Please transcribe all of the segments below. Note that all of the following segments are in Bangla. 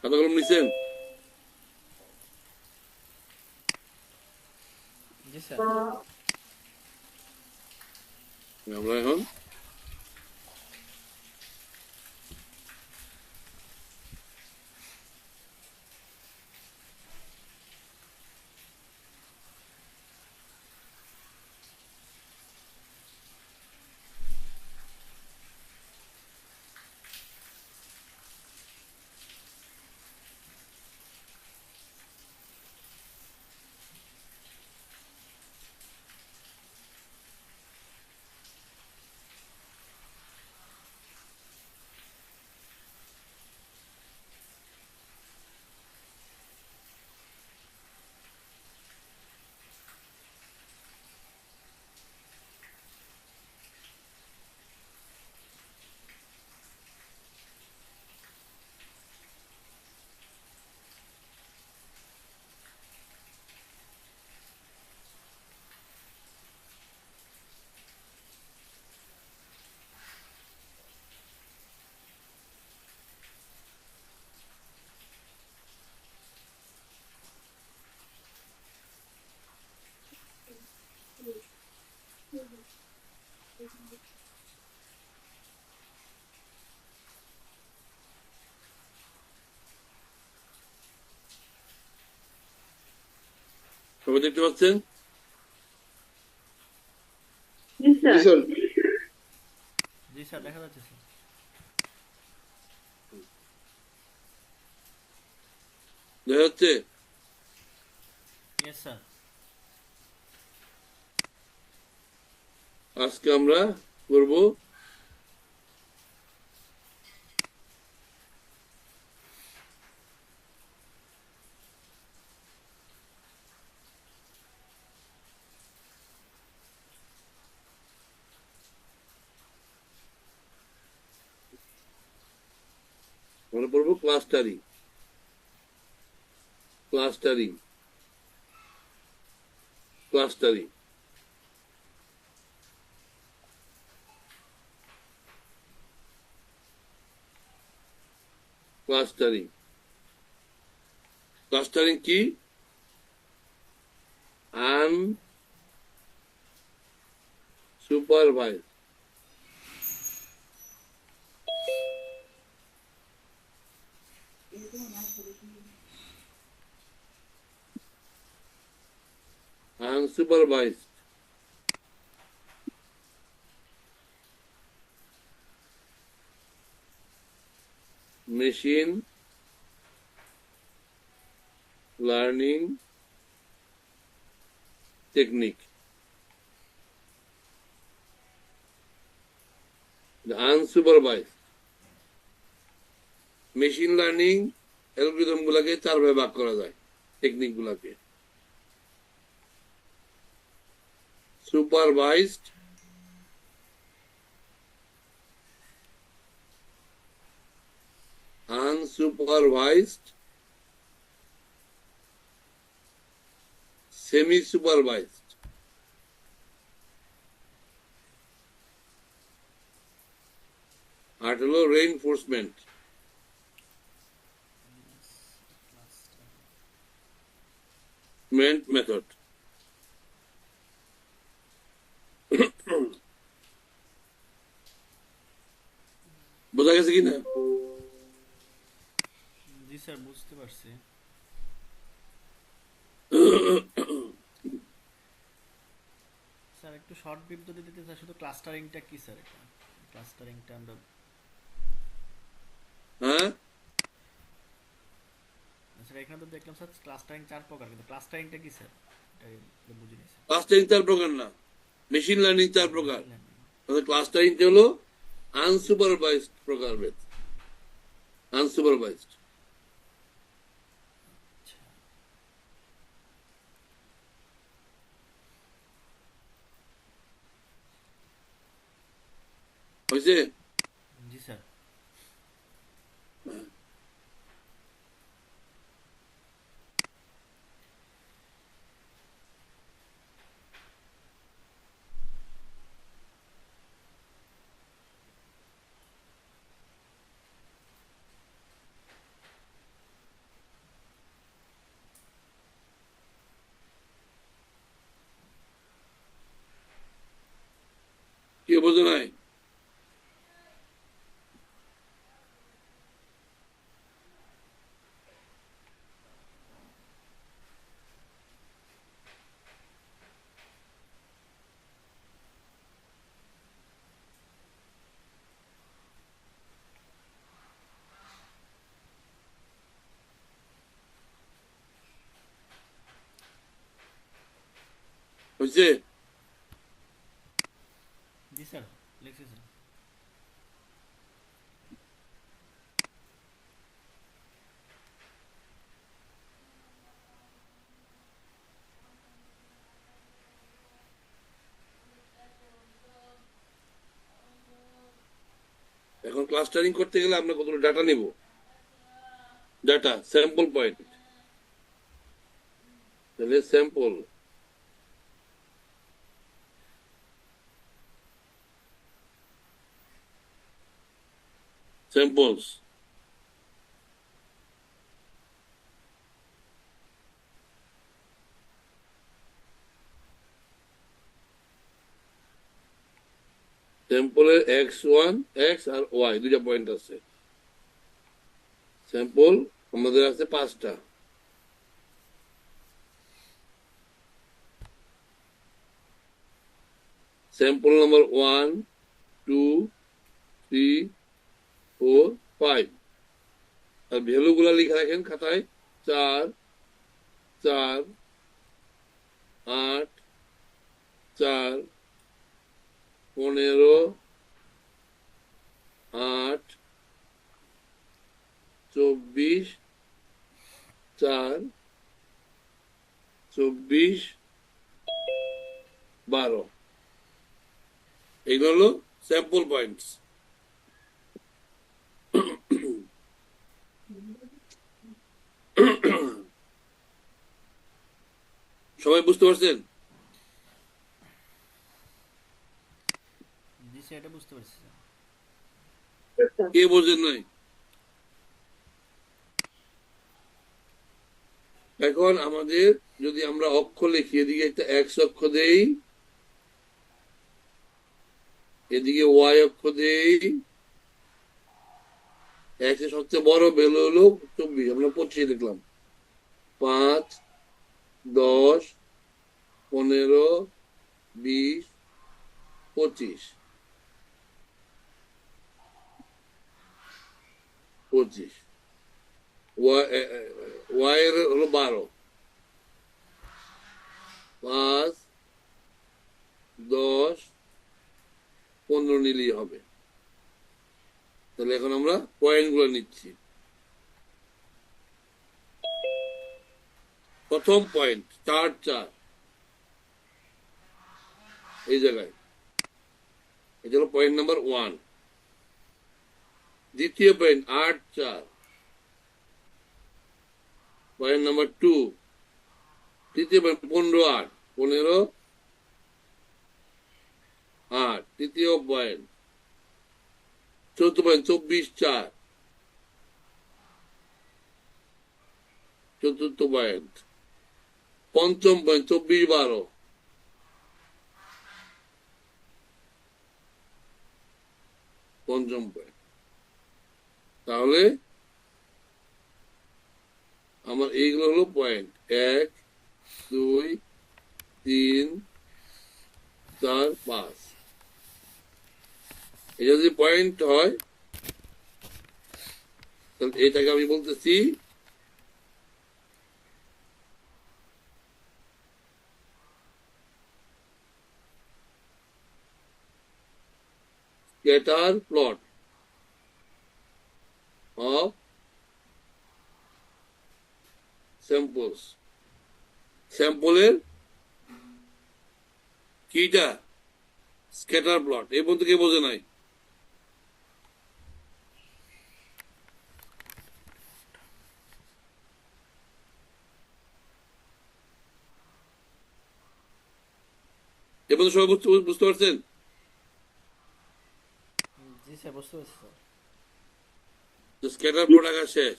খাতা কলম নিছেন? জি স্যার। আমরা এখন সবাই দেখতে পাচ্ছেন? জি স্যার। জি স্যার, দেখা যাচ্ছে স্যার। দেখা যাচ্ছে? Yes sir. আজকে আমরা করব আমরা পড়বো clustering. Clustering clustering clustering clustering কি? Unsupervised unsupervised machine learning technique. Unsupervised machine learning algorithm গুলাকে চার ভাগে ভাগ করা যায়। টেকনিক গুলাকে সুপারভাইজড, আনসুপারভাইজড, সেমি সুপারভাইজড। আর হলো রেইনফোর্সমেন্ট মেথড। বোঝা গেছে কিনা? জি স্যার, বুঝতে পারছি। স্যার একটু শর্ট বিবৃতি দিতে স্যার, শুধু ক্লাস্টারিংটা কি স্যার? এটা ক্লাস্টারিংটা আমরা হ্যাঁ, স্যার এখানে তো দেখলাম স্যার ক্লাস্টারিং 4 প্রকার, কিন্তু ক্লাস্টারিংটা কি স্যার? এটাই তো বুঝিনি স্যার। ক্লাস্টারিং চার প্রকার না, মেশিন লার্নিং ও চার প্রকার। Machine learning. ক্লাস্টারিংটা হলো আনসুপারভাইজড প্রকারভেদ। আনসুপারভাইজড আচ্ছা। হয়েছে? জি স্যার। হয়েছে? জি স্যার, লিখছি স্যার। এখন ক্লাস্টারিং করতে গেলে আমরা কতগুলো ডাটা নিব, ডাটা স্যাম্পল পয়েন্ট, তাহলে স্যাম্পল স্যাম্পলস স্যাম্পলের x1 এক্স আর ওয়াই দুইটা পয়েন্ট আছে। স্যাম্পল আমাদের আছে 5টা। স্যাম্পল নাম্বার 1 2 3 4 5, আর ভ্যালু গুলা লিখে রাখেন খাতায়। 4 4 8 4 15 8 24 4 24 12, এগুলো হলো স্যাম্পল পয়েন্টস। সবাই বুঝতে পারছেন? জি স্যার, এটা বুঝতে পারছি স্যার। কে বোঝেন নাই? এখন আমাদের যদি আমরা অক্ষ লিখি, এদিকে একটা এক্স অক্ষ দেই, এদিকে ওয়াই অক্ষ দেই। এক্স এর সবচেয়ে বড় ভ্যালু হলো 24, আমরা 25 লিখলাম। 5 10 15 20 25 25, ওয়াই এর হলো 12। 5 10 15 নিলেই হবে। তাহলে এখন আমরা পয়েন্ট গুলো নিচ্ছি। প্রথম পয়েন্ট 4 4, এই জায়গায়, এটা হলো পয়েন্ট নাম্বার 1। দ্বিতীয় পয়েন্ট 8 4, পয়েন্ট নাম্বার 2। তৃতীয় পয়েন্ট 15 8, 15 8, তৃতীয় পয়েন্ট। চতুর্থ পয়েন্ট 24 4, চতুর্থ পয়েন্ট। পঞ্চম পয়েন্ট 24 12, পঞ্চম পয়েন্ট। তাহলে আমার এইগুলো হলো পয়েন্ট 1 2 3 4 5। এটা যদি পয়েন্ট হয়, তাহলে এটাকে আমি বলতেছি স্ক্যাটার প্লট অফ স্যাম্পলস। স্যাম্পলের কিটা স্ক্যাটার প্লট, এই পর্যন্ত কে বোঝে নাই? এ পর্যন্ত সবাই বুঝতে পারছেন? জি স্যার, বুঝতে পারছি স্যার। স্ক্যাটার প্লট আঁকা শেষ।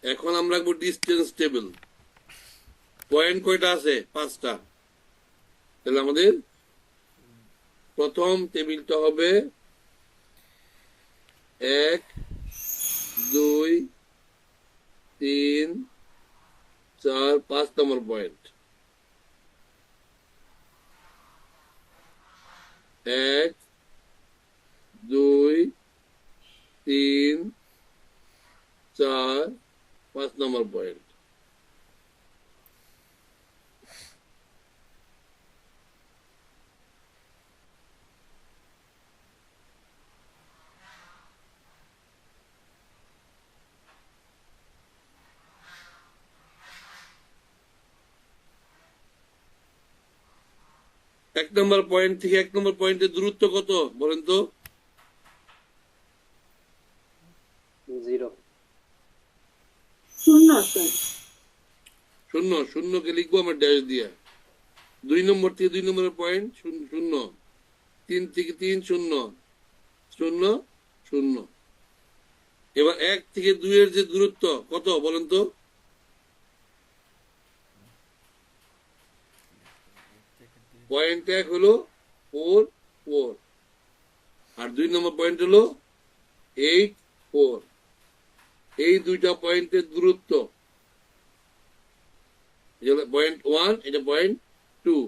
এখন আমরা রাখবো ডিস্টেন্স টেবিল। পয়েন্ট কয়টা আছে? 5টা। তাহলে আমাদের প্রথম টেবিলটা হবে 1 2 3 4 5 নম্বর পয়েন্ট। 1 2 3 4 5 নম্বর পয়েন্ট। এক নম্বর পয়েন্ট থেকে এক নম্বর পয়েন্টের দূরত্ব কত বলেন তো? 0 শূন্য স্যার। শূন্য, শূন্যকে লিখবো আমরা ড্যাশ দিয়ে। 2 নম্বর থেকে 2 নম্বরের পয়েন্ট শূন্য, 3 থেকে 3 শূন্য, শূন্য শূন্য। এবার 1 থেকে 2 এর যে দূরত্ব কত বলেন তো? পয়েন্ট 1 হলো 4 4, আর 2 নম্বর পয়েন্ট হলো 8 4। এই দুইটা পয়েন্টের দূরত্ব, পয়েন্ট 1, এটা পয়েন্ট 2,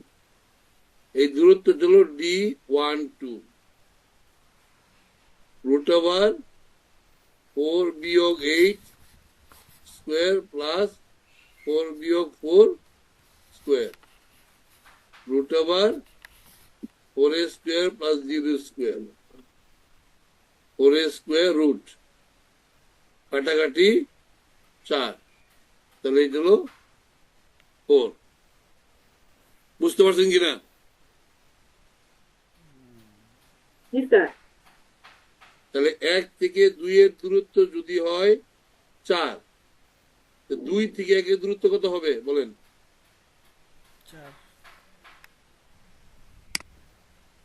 এই দূরত্ব হলো D12 রুট ওভার 4 বিয়োগ 8 স্কোয়ার প্লাস 4 বিয়োগ 4 square root over 4 square plus 0 square 4 square root কাটাকাটি 4, তাহলে এই হলো 4। বুঝতে পারছেন কিনা? জি স্যার। তাহলে 1 থেকে 2 এর দূরত্ব যদি হয় 4, 2 থেকে 1 এর দূরত্ব কত হবে বলেন? 4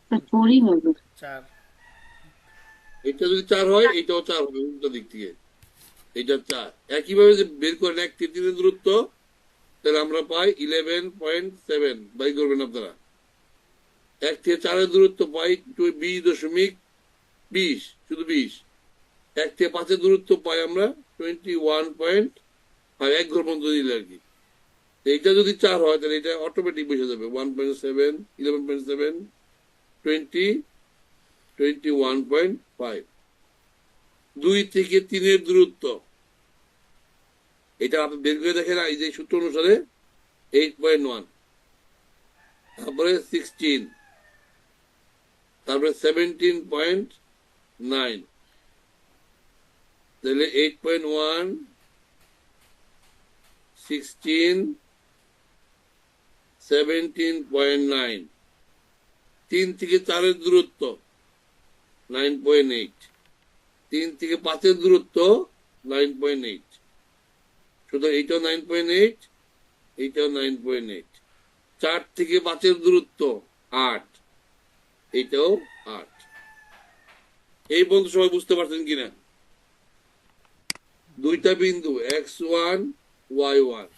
স্যার 4ই হবে। 4 এটা যদি 4 হয় এটাও 4 হবে উল্টো দিক থেকে, এটা 4। একইভাবে যে বের করেন 1 থেকে 3 এর দূরত্ব, তাহলে আমরা পাই 11.7, বাই করবেন আপনারা। 1 থেকে 4 এর দূরত্ব পাই 20.20, শুধু 20। 1 থেকে 5 এর দূরত্ব পাই আমরা 21.5, 1 ঘর পর্যন্ত দিলে আর কি। এইটা যদি 4 হয় তাহলে এটা অটোমেটিক বসে যাবে 1.7, 11.7, 20, 21.5। 2 থেকে 3 এর দূরত্ব, এটা আপনি বের করে দেখেন এই যে সূত্র অনুসারে 8.1, তারপরে 16, তারপরে 17.9, তাহলে 8.1, 16, 17.9। 3 থেকে 4 এর দূরত্ব 9.8, 3 থেকে 5 এর দূরত্ব 9.8, শুধু এইটাও 9.8, এইটাও 9.8। 4 থেকে 5 এর দূরত্ব 8, এইটাও 8। এই পর্যন্ত সবাই বুঝতে পারছেন কিনা? দুইটা বিন্দু x1 y1,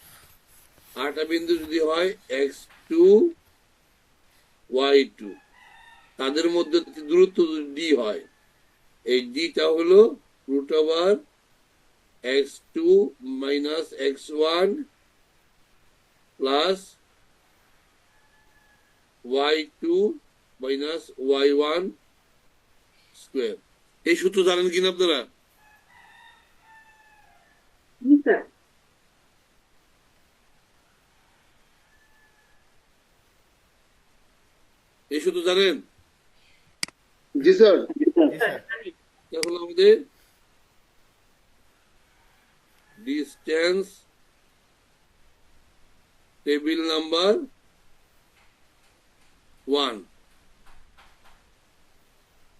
আরেকটা বিন্দু যদি হয় x2 y2, তাদের মধ্যে দূরত্ব যদি d হয়, এই dটা হলো root over x2 minus x1 plus y2 minus y1 square. এই সূত্র জানেন কিনা আপনারা? জি স্যার। এই সূত্র জানেন? জি স্যার। জি স্যার এটা হলো আমাদের ডিস্টেন্স টেবিল নাম্বার 1।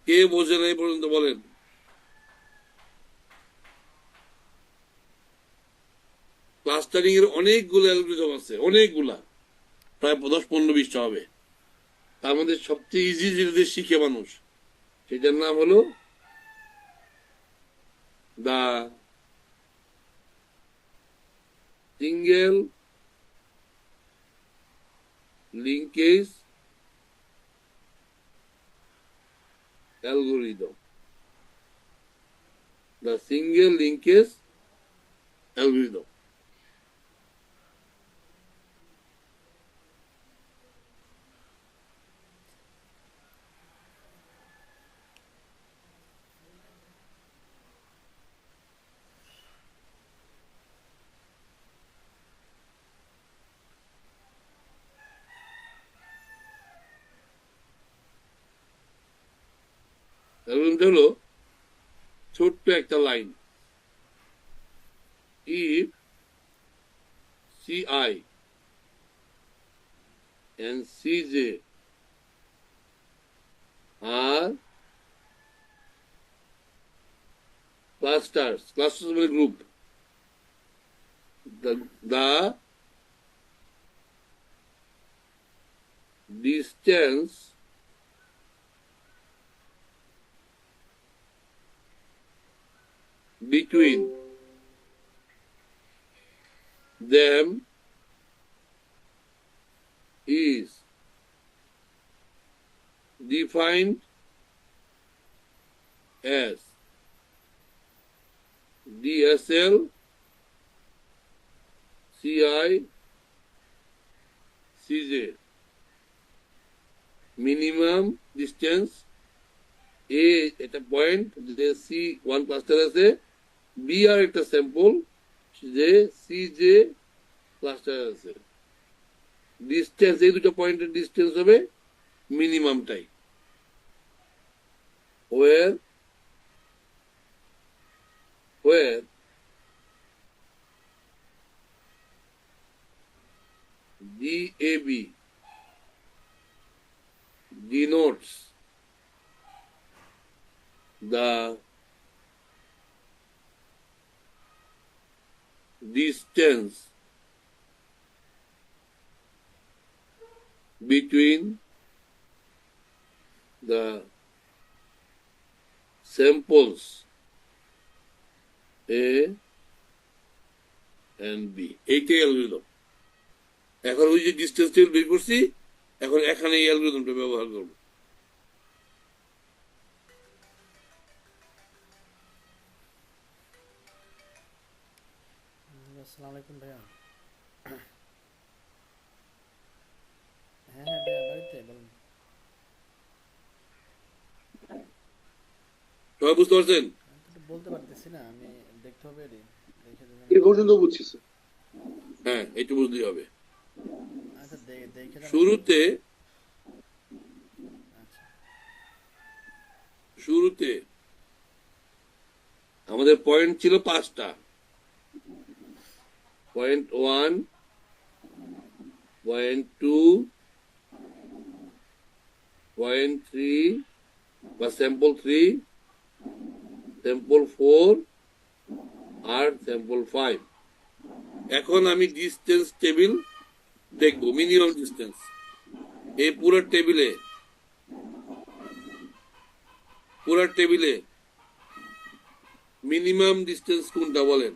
কে বোঝেন এই পর্যন্ত বলেন? ক্লাস্টারিং এর অনেকগুলো অ্যালগরিদম আছে, অনেকগুলা, প্রায় 10-15-20টা হবে। তার মধ্যে সবচেয়ে ইজি যেটা শিখে মানুষ, সেটার নাম হলো the single linkage algorithm. The single linkage algorithm. অ্যালগরিদমটা হলো ছোট্ট একটা line, if ci and cj আর ক্লাস্টার্স মানে group the distance between them is defined as DSL CI CJ minimum distance এ এটা পয়েন্ট যে সি ওয়ান ক্লাস্টার আছে বি আর একটা স্যাম্পল যে সি জে ক্লাস্টার আছে ডিস্টেন্স এই দুটো পয়েন্টের ডিস্টেন্স হবে মিনিমামটাই where DAB denotes the distance between the samples A and B. এইটাই অ্যালগরিদম। এখন ওই যে ডিস্টেন্স টেবিল বের করছি, এখন এখানে এই অ্যালগরিদমটা ব্যবহার করব। আসসালামু আলাইকুম ভাইয়া। হ্যাঁ ভাইয়া, বাড়িতে বলুন। সবাই বুঝতে পারছেন? আমি তো বলতে পারতেছি না, আমি দেখতে হবে রে, দেখে এই পর্যন্ত বুঝছি স্যার। হ্যাঁ, একটু বুঝতেই হবে। আচ্ছা দেখে শুরুতে আচ্ছা শুরুতে আমাদের পয়েন্ট ছিল 5টা। পয়েন্ট 1, পয়েন্ট 2, পয়েন্ট 3 বা স্যাম্পল 3, স্যাম্পল 4 আর স্যাম্পল 5। এখন আমি ডিস্টেন্স টেবিল দেখব, মিনিমাম ডিস্টেন্স। এই পুরো টেবিলে মিনিমাম ডিস্টেন্স কোনটা বলেন?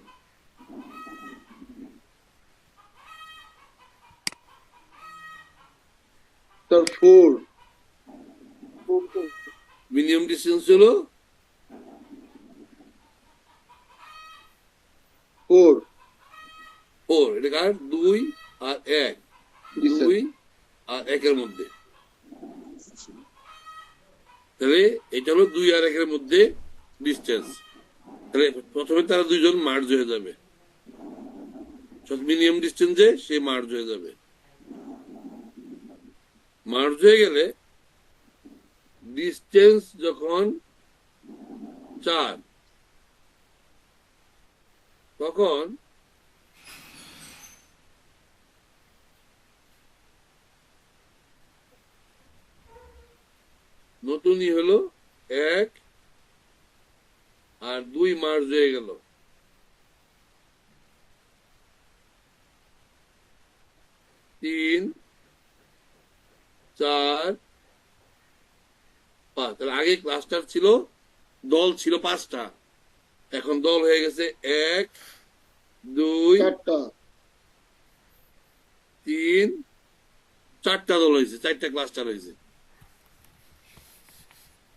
স্যার 4 মিনিমাম ডিস্টেন্স হলো 4 4। এটা কার? 2 আর 1, জি স্যার 2 আর 1-এর মধ্যে। তাহলে এটা হলো 2 আর 1-এর মধ্যে ডিস্টেন্স। তাহলে প্রথমে তারা দুইজন মার্জ হয়ে যাবে, মিনিমাম ডিস্টেন্সে সে মার্জ হয়ে যাবে। মার্জ হয়ে গেলে ডিস্টেন্স যখন 4, তখন নতুনই হলো 1 আর 2 মার্জ হয়ে গেল। 3, 4, 5। তাহলে আগে ক্লাস্টার ছিল, দল ছিল 5টা, এখন দল হয়ে গেছে 1, 2, 4টা 3, 4টা দল হয়েছে, 4টা ক্লাস্টার হয়েছে।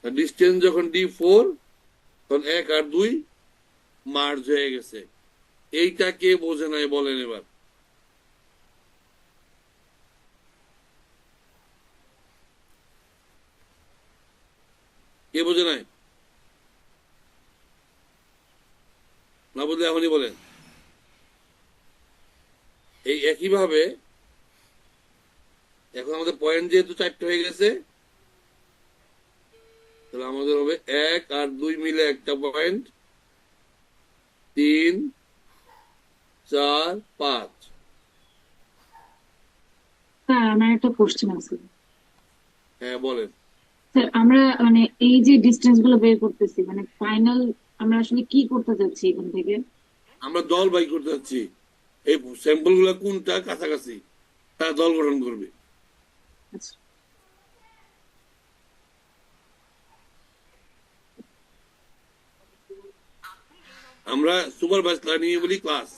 ডিস্টেন্স যখন D4, তখন 1 আর 2 মার্জ হয়ে গেছে। এইটা কে বোঝে নাই বলেন এবার? কে বোঝে নাই? না বুঝলে এখনই বলেন। এই একইভাবে এখন আমাদের পয়েন্ট যেহেতু 4টে হয়ে গেছে, তাহলে আমাদের হবে 1 আর 2 মিলে একটা পয়েন্ট, 3, 4, 5। স্যার আমার একটা কোশ্চেন আছে। হ্যাঁ বলেন। স্যার আমরা মানে এই যে ডিস্টেন্স গুলো বের করতেছি মানে ফাইনাল আমরা আসলে কি করতে চাচ্ছি এখান থেকে? আমরা দল বাই করতে যাচ্ছি, এই স্যাম্পল গুলা কোনটা কাছাকাছি তারা দল গঠন করবে। আচ্ছা, আমরা সুপারভাইজ লার্নিং বলি ক্লাস,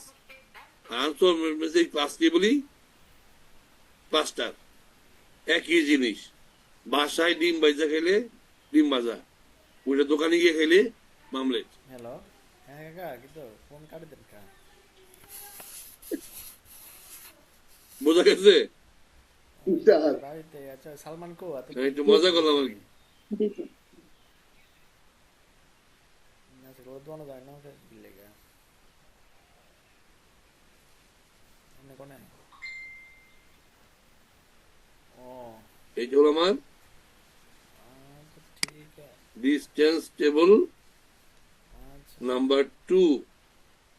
আর এই ক্লাসকে বলি ক্লাস্টার। একই জিনিস, বাসায় ডিম ভাজা খেলে ডিম ভাজা, ওইটা দোকানে গিয়ে খেলে মামলেট। হ্যালো, হ্যাঁ কাকা কিন্তু ফোন কাটে দেন কা? বোঝা গেছে? স্যার বাড়িতে আচ্ছা সালমান কো এত আমি একটু মজা করলাম আর কি। জি স্যার। না রোদ বানো যায় না ওকে দিলে গা এমনি কোনে ও এইটা হলো আমার আচ্ছা ঠিক আছে ডিস্টেন্স টেবল আচ্ছা নাম্বার 2।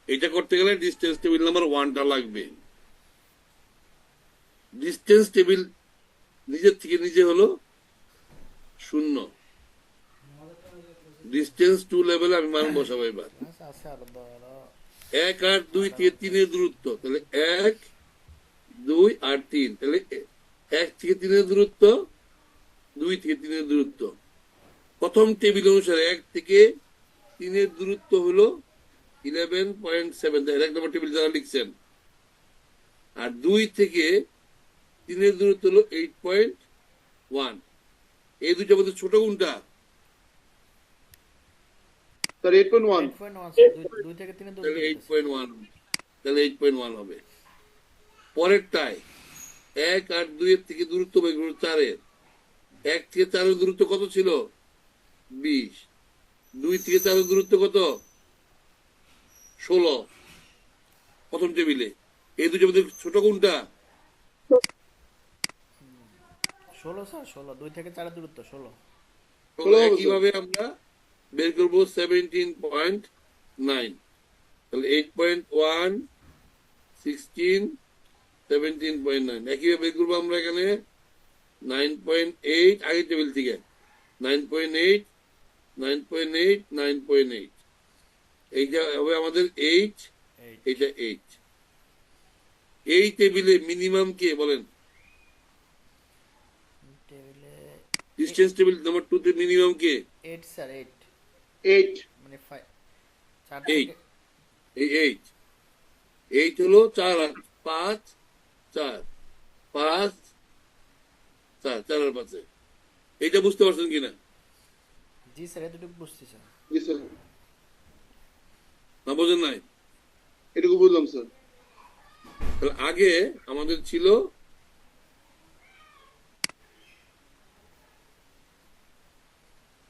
এটা করতে গেলে ডিস্টেন্স টেবিল নাম্বার 1টা লাগবে। ডিস্টেন্স টেবিল নিজের থেকে নিজে হলো 0। ডিস্টেন্স 2 লেভেলে আমি মান বসাবো এবার। আচ্ছা আছে আর বড় 1 আর 2 থেকে 3 এর দূরত্ব, তাহলে 1 2 আর 3, তাহলে 1 থেকে 3 এর দূরত্ব, 2 থেকে 3 এর দূরত্ব। প্রথম টেবিল অনুসারে 1 থেকে 3 এর দূরত্ব হলো 11.7, তাহলে 1 নম্বর টেবিল যারা লিখছেন। আর 2 থেকে 3 এর দূরত্ব হলো 8.1। এই দুইটার মধ্যে ছোট কোনটা? স্যার 8.1। 8.1 স্যার দুই থেকে 3 দূর তাহলে করতেছে 8.1, তাহলে 8.1 হবে। পরেরটায় 1 আর 2 এর থেকে দূরত্ব বের করো 4 এর। 1 থেকে 4 এর দূরত্ব কত ছিল? 20। 2 থেকে 4 এর দূরত্ব কত? 16 প্রথম টেবিলে। এই দুটোর মধ্যে ছোট কোনটা? 16 স্যার 16 2 থেকে 4 দূরত্ব 16 16 হবে একইভাবে আমরা বের করবো 17.9, তাহলে 8.1 16 17.9। একইভাবে বের করবো আমরা এখানে 9.8 আগের টেবিল থেকে 9.8 9.8 9.8। এইটা হবে আমাদের 8, 8 এইটা 8। এই টেবিলে মিনিমাম কে বলেন? টেবিলে ডিস্টেন্স টেবিল নাম্বার 2 তে মিনিমাম কে? 8 স্যার 8 8। মানে 5 4 8। থেকে এই 8, 8 হলো 4 আর 5 4 5 4 4 আর 5। এইটা বুঝতে পারছেন কিনা? জি স্যার এতটুকু বুঝছি স্যার জি স্যার, না বোঝেন নাই? এটুকু বুঝলাম স্যার। তাহলে আগে আমাদের ছিল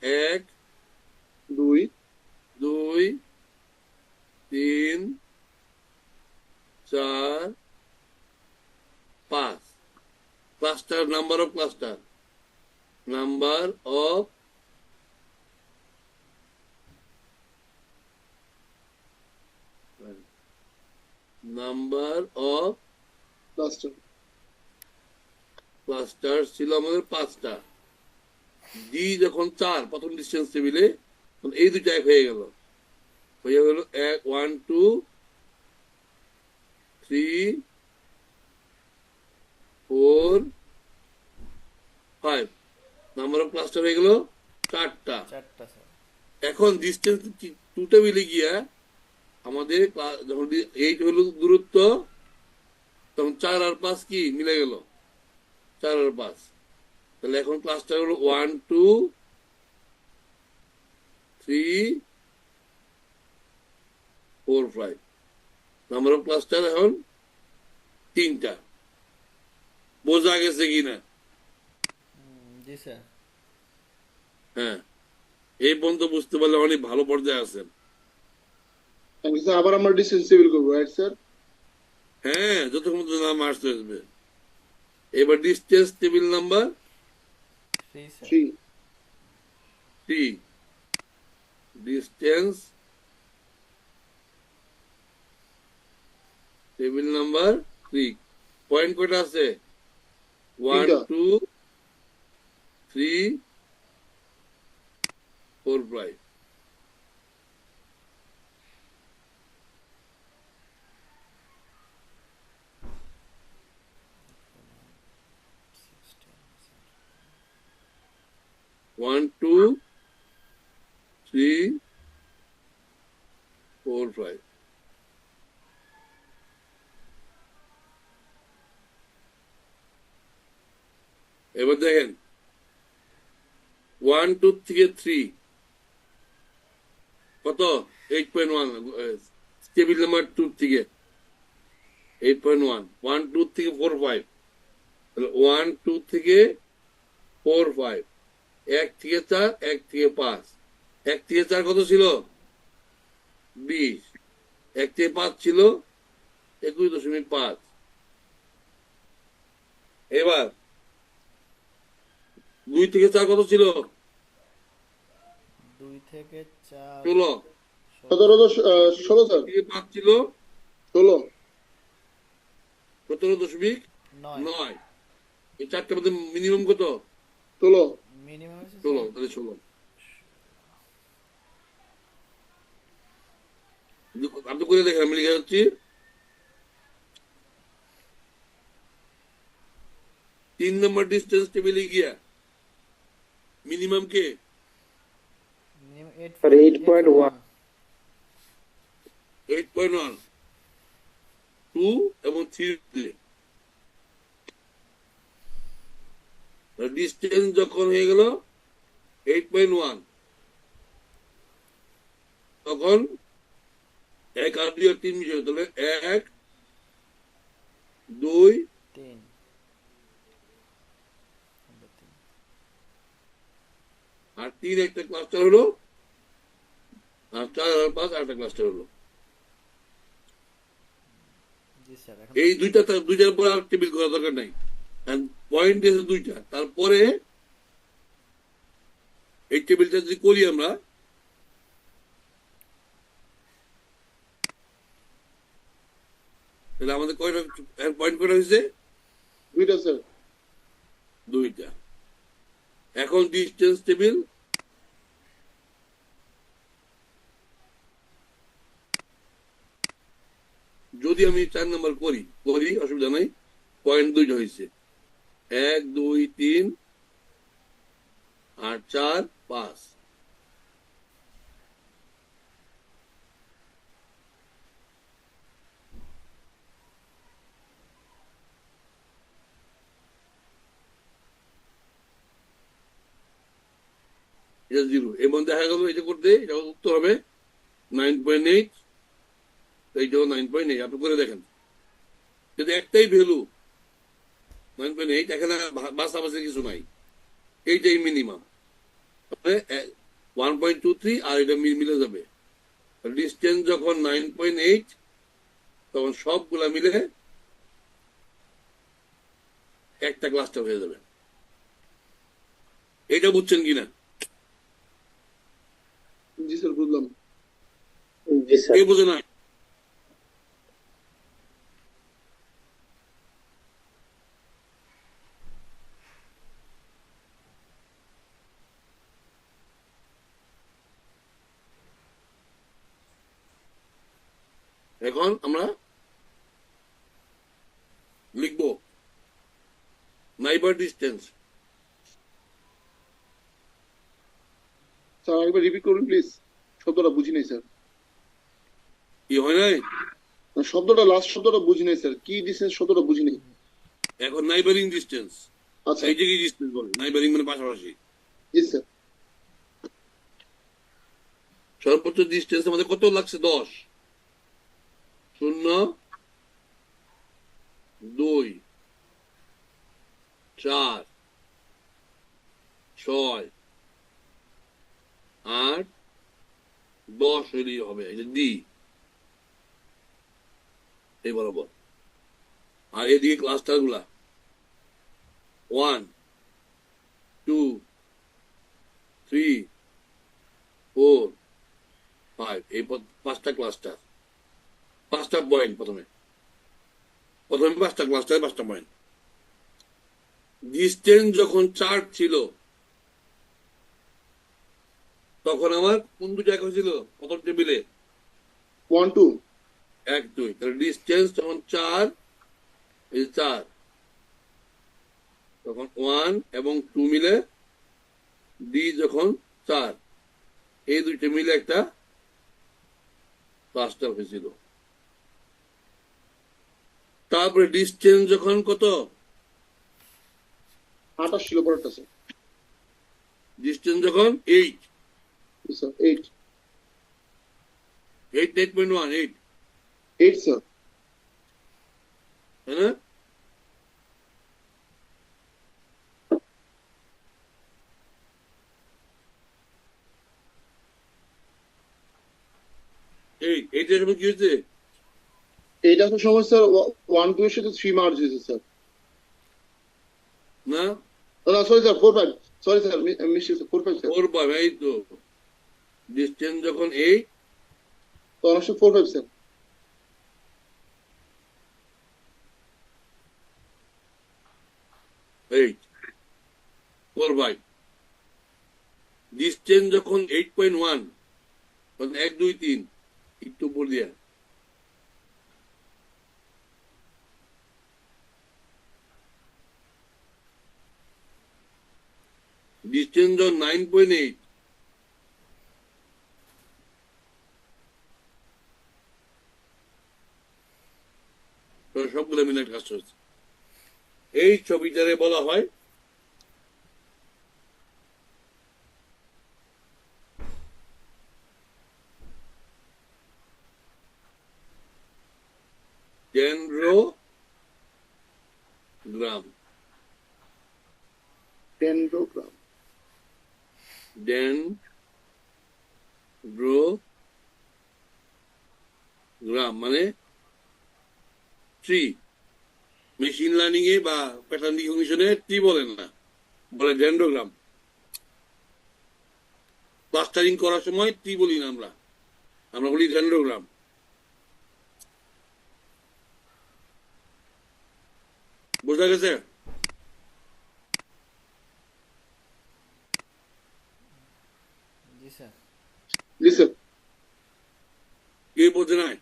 1 2 2 3 4 5। Cluster, number of cluster, number of number of last. Cluster ছিল আমাদের 5টা। ডি যখন 4 প্রথম ডিস্টেন্স টেবিলে, তখন এই দুইটা এক হয়ে গেল। হয়ে গেল 1 2 3 4 5। নাম্বার অফ ক্লাস্টার হয়ে গেল 4টা। 4টা স্যার এখন ডিস্টেন্স 2 টেবিলে গিয়া আমাদের যখন 8 হলো দূরত্ব, তখন 4 আর 5 কি মিলে গেল? 4 আর 5। তাহলে এখন ক্লাস্টার হলো 1 2 3 4 5। নাম্বার অফ ক্লাস্টার এখন 3টা। বোঝা গেছে কিনা? জি স্যার হ্যাঁ, এই পর্যন্ত বুঝতে পারলে অনেক ভালো পর্যায়ে আছেন। Thank you sir. আবার আমরা ডিস্টেন্স টেবিল করবো, রাইট স্যার? হ্যাঁ, যতক্ষণ পর্যন্ত নাম আসতে আসবে। এবার distance table number 3 sir 3। 3। Distance table number 3। Point কয়টা আছে? 1 তিনটা। 2 3 4 5 1 2 3 4 5 এবার দেখেন 1 2 থেকে 3 কত 8.1 টেবিল নাম্বার 2 থেকে 8.1 1 2 থেকে 4 5 তাহলে 1 2 থেকে 4 5 1 থেকে 4 1 থেকে 5 1 থেকে 4 কত ছিল 20 1 থেকে 5 ছিল 21.5 এবার 2 থেকে 4 কত ছিল 2 থেকে 4 16 ষোলো স্যার থেকে 5 ছিল 16 9 17.9 এই চারটার মধ্যে মিনিমাম কত 16 মিনিমাম হচ্ছে 16 তাহলে 16 আপনি করে দেখেন আমি লিখে যাচ্ছি 3 নম্বর ডিস্টেন্স টেবিলে গিয়া মিনিমাম কে মিনিমাম 8.1 8.1 2 এবং 3 দিলে ডিস্টেন্স যখন হয়ে গেল 8.1 তখন 1 আর 2 আর 3 মিশে তাহলে 1 2 3 আর 3 একটা ক্লাস্টার হলো আর 4 আর 5 আরেকটা ক্লাস্টার হলো জি স্যার এখন এই দুইটার পরে আর টেবিল করার দরকার নাই পয়েন্ট আছে দুইটা তারপরে এই টেবিলটা যদি করি আমরা তাহলে আমাদের কয়টা পয়েন্ট কয়টা হয়েছে 2টা স্যার দুইটা এখন ডিস্টেন্স টেবিল যদি আমি 4 নম্বর করি অসুবিধা নাই পয়েন্ট দুইটা হয়েছে 1 2 3 আর 4 5 এটা 0 এবং দেখা গেল এটা করতে এটা উত্তর হবে 9.8 এইটাও 9.8 আপনি করে দেখেন যদি একটাই ভ্যালু 9.8 এখানে বাসাবাসি কিছু নাই এইটাই মিনিমাম 1.23 আর এটা মিলে যাবে ডিস্টেন্স যখন 9.8 তখন সবগুলা মিলে একটা ক্লাস্টার হয়ে যাবে এটা বুঝছেন কিনা জি স্যার বুঝলাম জি স্যার কে বুঝে না এখন আমরা লিখব নাইবার ডিস্টেন্স স্যার আরেকবার রিপিট করুন প্লিজ শব্দটা বুঝি নাই স্যার কি হয় নাই শব্দটা লাস্ট শব্দটা বুঝি নাই স্যার কি ডিসটেন্স শব্দটা বুঝি নাই এখন নাইবারিং ডিস্টেন্স আচ্ছা এই যে কি ডিস্টেন্স বলে নাইবারিং মানে পাশাপাশি জি স্যার সর্বোচ্চ ডিস্টেন্স আমাদের কত লাগছে 10 0 2 4 6 8 10 হইলেই হবে এটা ডি এই বরাবর আর এদিকে ক্লাস্টার গুলা 1 2 3 4 5 এই 5টা ক্লাস্টার 5টা পয়েন্ট প্রথমে 5টা ক্লাস্টার 5টা পয়েন্ট ডিস্টেন্স যখন 4 ছিল তখন আমার কোন দুটো এক হয়েছিল প্রথম টেবিলে? 1 2 1 2, তাহলে ডিস্টেন্স যখন 4, এই 4, তখন 1 এবং 2 মিলে ডি যখন 4, এই দুইটা মিলে একটা ক্লাস্টার হয়েছিল। তারপরে ডিস্টেন্স যখন কত? 28 ছিল পরেরটা স্যার। ডিস্টেন্স যখন 8, জি স্যার 8 8.1, 8 স্যার। তাই না? এইটার সময় কি হয়েছে? এইটা তো সময় স্যার 1 2 এর সাথে 3 মার্জ হয়েছে স্যার। না, না sorry sir 4 5, sorry sir mistake 4 5 sir. 4 5, এই তো ডিস্টেন্স যখন 8, তখন আসলে 4 5 স্যার। 4 5, ডিস্টেন্স যখন 8.1, তখন 1 2 3, একটু উপর দিয়া ডিস্টেন্স যখন 9.8, সবগুলো মিলে কাজ হচ্ছে। এই ছবিটারে বলা হয় ডেনড্রোগ্রাম। ডেনড্রোগ্রাম। ডেনড্রোগ্রাম মানে ট্রি। মেশিন লার্নিং এ বা প্যাটার্ন রিকগনিশনে ট্রি বলেন না, বলে ডেনড্রোগ্রাম। ক্লাস্টারিং করার সময় ট্রি বলি না, আমরা বলি ডেনড্রোগ্রাম। বোঝা গেছে? জি স্যার। জি স্যার। কে বোঝে নাই?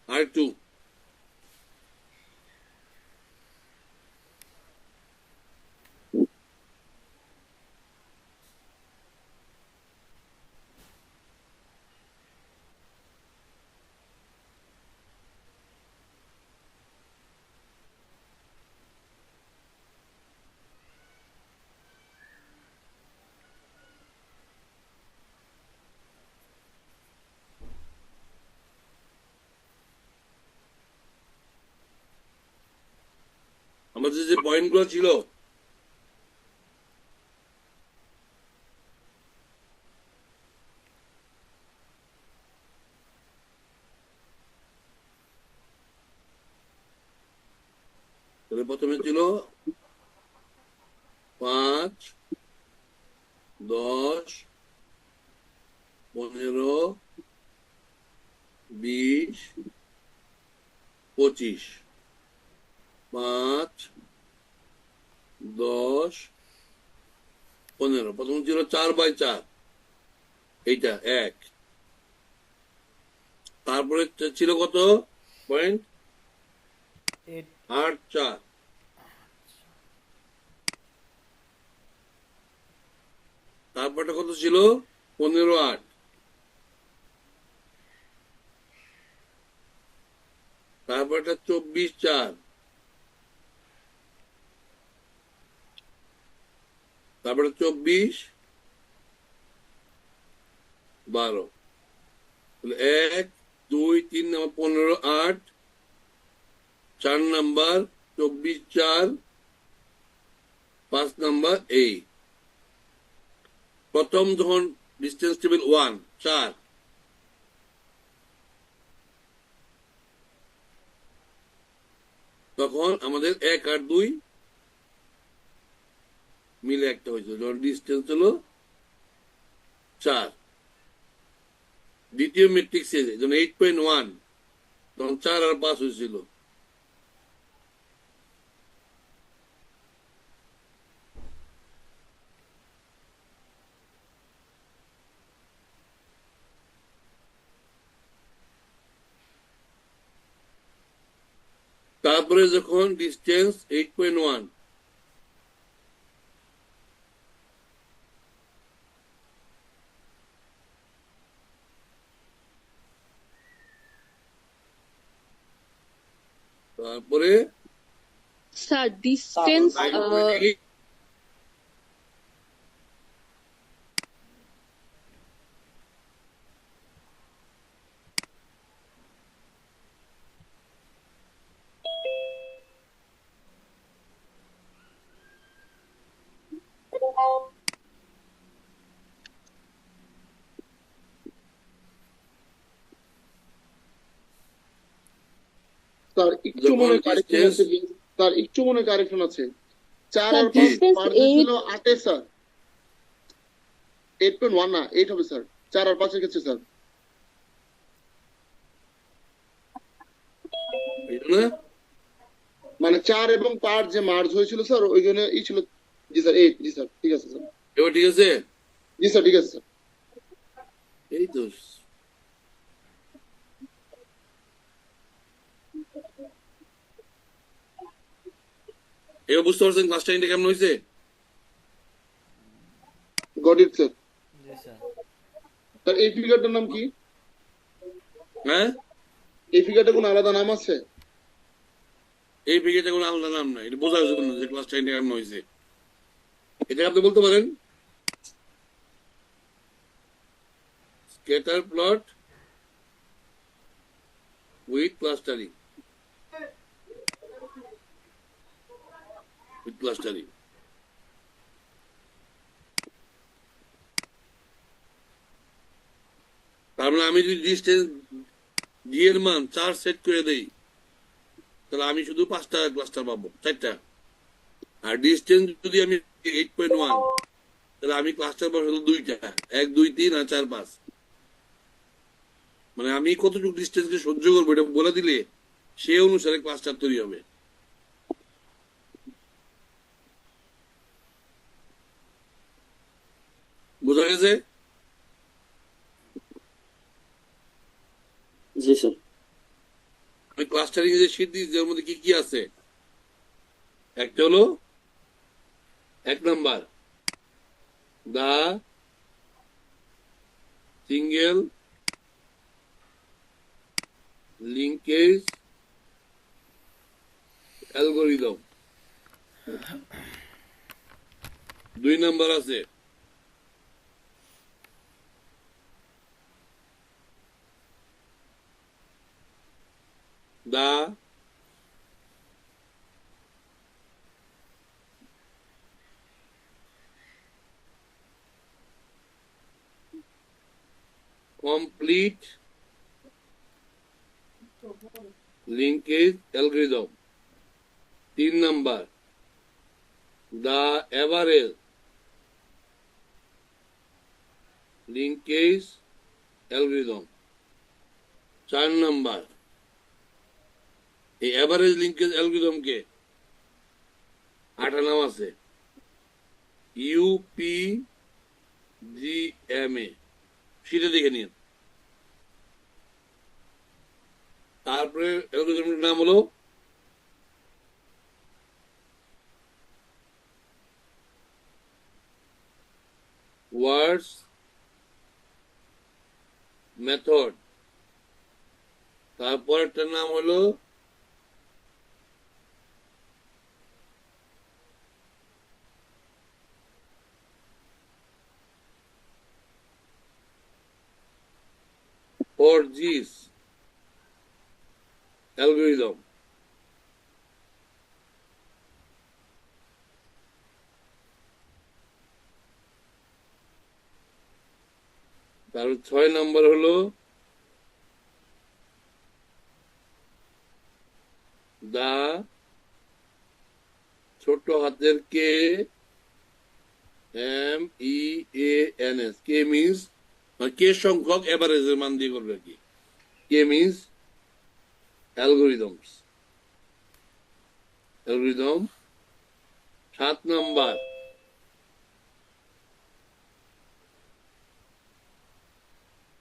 আর একটু আমাদের যে পয়েন্ট গুলো ছিল, তাহলে প্রথমে ছিল 5 10 15 20 25, 5 10 15, প্রথম ছিল 4/4, এইটা 1। তারপরে ছিল কত পয়েন্ট? 8 8 4, তারপরটা কত ছিল? 15 8, তারপরটা 24 4, তারপরে 24 12, 1 2 3 নাম্বার 15 8, 4 নাম্বার 24 4, 5 নাম্বার এই। প্রথম যখন ডিস্টেন্স টেবিল 1 4, তখন আমাদের 1 আর 2 মিলে একটা হয়েছিল, যখন ডিস্টেন্স হলো 4। দ্বিতীয় ম্যাট্রিক্সে যখন 8.1, তখন 4 আর 5 হয়েছিল। তারপরে যখন ডিস্টেন্স 8.1, তারপরে স্যার ডিস্টেন্স 9.8, স্যার একটু যখন মনে কারেকশন distance- আছে স্যার, একটু মনে কারেকশন আছে। 4 স্যার আর 5 distance মার্জিন ছিল 8 8 এ স্যার, 8.1 না, 8 হবে স্যার, 4 আর 5 এর ক্ষেত্রে স্যার। এই না? মানে 4 এবং 5 যে মার্জ হয়েছিল স্যার, ওই জন্য ই ছিল। জি স্যার 8, জি স্যার, ঠিক আছে স্যার। এবার ঠিক আছে? জি স্যার, ঠিক আছে স্যার। এই তো এবার বুঝতে পারছেন ক্লাস টাইমটা কেমন হয়েছে? Got it sir. G sir. Sir এই ফিগারটার নাম কি? হ্যাঁ, এই ফিগারটা কোনো আলাদা নাম আছে? এই ফিগারটা কোনো আলাদা নাম নাই, এটা বোঝা যাবে না যে ক্লাস টাইমটা কেমন হয়েছে। এটা আপনি বলতে পারেন scatter plot with clustering, with clustering. তার মানে আমি যদি ডিস্টেন্স ডি এর মান 4 সেট করে দেই, তাহলে আমি শুধু 5টা ক্লাস্টার পাবো, 4টা। আর ডিস্টেন্স যদি আমি 8.1, তাহলে আমি ক্লাস্টার পাবো শুধু 2টা, 1 2 3 আর 4 5। মানে আমি কতটুকু ডিস্টেন্সকে সহ্য করবো এটা বলে দিলে সে অনুসারে ক্লাস্টার তৈরি হবে। বোঝা গেছে? জি স্যার। আমি ক্লাস্টারিং যে শীট দিয়েছি এর মধ্যে কি কি আছে? একটা হলো 1 number the single linkage algorithm. 2 number আছে the complete linkage algorithm. 3 number the average linkage algorithm. 4 number এই এভারেজ লিঙ্কেজ অ্যালগোরিদমকে 8 নাম আছে, UPGMA, সেটা দেখে নিন। তারপরে অ্যালগোরিদমটির নাম হলো ওয়ার্ডস মেথড। তারপরেরটার নাম হলো ফরজিস অ্যালগোরিদম। তারপর 6 নাম্বার হলো দা ছোট হাতের কে MEANS, কে মিন্স কে সংখ্যক এভারেজের মান দিয়ে করবে আর কি। কে মিন্স অ্যালগোরিদমস, অ্যালগোরিদম। 7 নাম্বার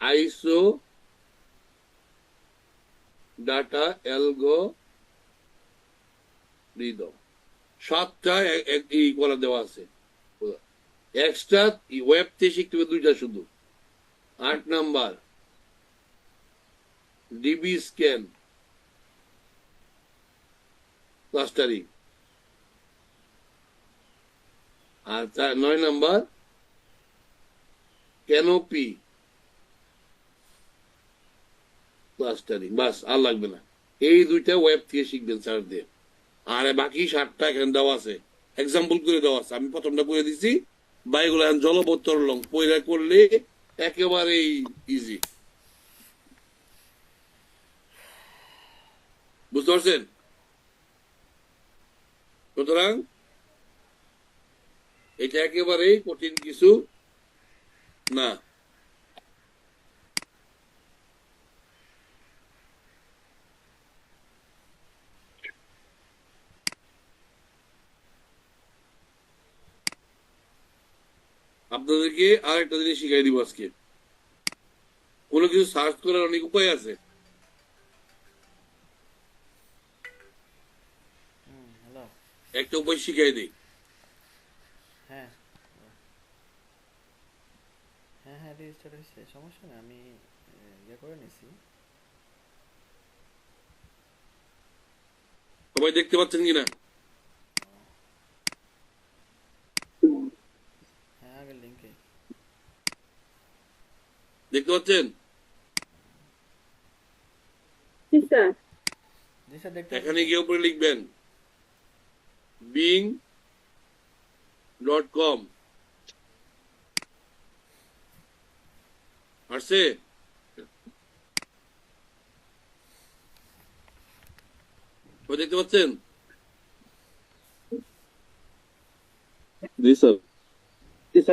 আইসো ডাটা অ্যালগোরিদম। রিদম 7টা ই করা দেওয়া আছে, এক্সট্রা ওয়েব থেকে শিখতে হবে 2টা শুধু। 8 নাম্বার ডিবি স্ক্যান ক্লাস্টারিং। আর 9 নাম্বার ক্যানোপি ক্লাস্টারিং। বাস, আর লাগবে না। এই 2টা ওয়েব থেকে শিখবেন স্যার দিয়ে। আর বাকি 7টা এখানে দেওয়া আছে, এক্সাম্পল করে দেওয়া আছে। আমি প্রথমটা করে দিছি, বাইগুলো এখন জলবত্তর লং পয়লা করলে একেবারেই ইজি। বুঝতে পারছেন? সুতরাং এটা একেবারেই কঠিন কিছু না। আপনাদেরকে আর একটা জিনিস শিখাই দিব আজকে। কোনো কিছু সার্চ করার অনেক উপায় আছে। হ্যালো। একটা উপায় শিখাই দিই। হ্যাঁ হ্যাঁ হ্যাঁ রেজিস্টার হয়েছে, সমস্যা নেই, আমি ইয়ে করে নিছি। সবাই দেখতে পাচ্ছেন কিনা? হ্যাঁ আগের লিঙ্কে। দেখতে পাচ্ছেন? জি স্যার। জি স্যার দেখতে এখানে পাচ্ছি। গিয়ে উপরে লিখবেন bing.com। আসছে? সবাই দেখতে পাচ্ছেন? জি স্যার,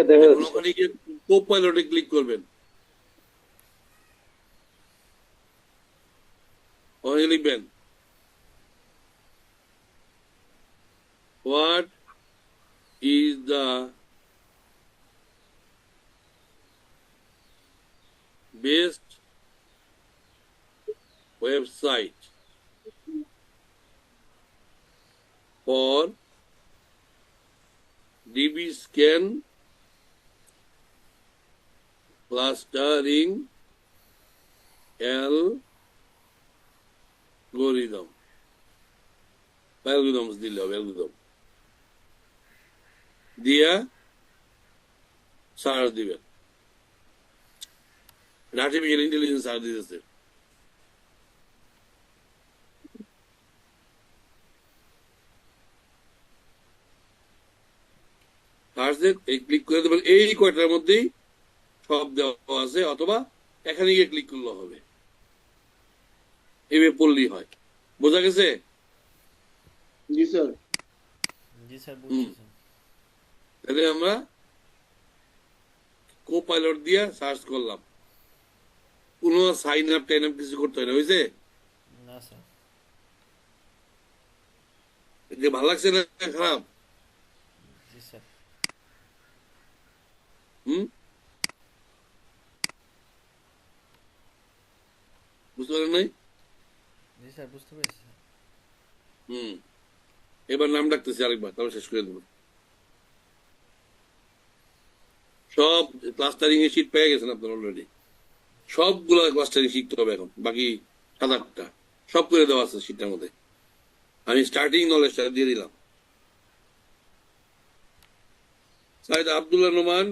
দেখা এখন যাচ্ছে। ওখানে গিয়ে কোপাইলটে ক্লিক করবেন। ওখানে লিখবেন what is the best website for DB scan clustering algorithms দিলে হবে, অ্যালগোরিদম দিয়া সার্চ দিবেন। আর্টিফিশিয়াল ইন্টেলিজেন্স সার্চ দিতেছে। সার্চে এই ক্লিক করে দেবেন, এই কয়টার মধ্যেই সব দেওয়া আছে, অথবা এখানে গিয়ে ক্লিক করলে হবে। এভাবে পড়লেই হয়। বোঝা গেছে? জি স্যার। জি স্যার বুঝছি স্যার। তাহলে আমরা কোপাইলট দিয়ে সার্চ করলাম, কোনো সাইন আপ টাইন আপ কিছু করতে হয় না। হয়েছে? না স্যার। যে ভালো লাগছে না খারাপ? জি স্যার। হুম, বুঝতে পারেন নাই? জি স্যার বুঝতে পেরেছি স্যার। হুম, এবার নাম ডাকতেছি আরেকবার, তাহলে শেষ করে দেবো। সব ক্লাস্টারিং এর শীট পেয়ে গেছেন আপনার অলরেডি। সবগুলো ক্লাস্টারিং শিখতে হবে এখন, বাকি 7-8টা সব করে দেওয়া আছে শীটটার মধ্যে। আমি স্টার্টিং নলেজটা দিয়ে দিলাম। সাইদ আব্দুল্লাহ নোমান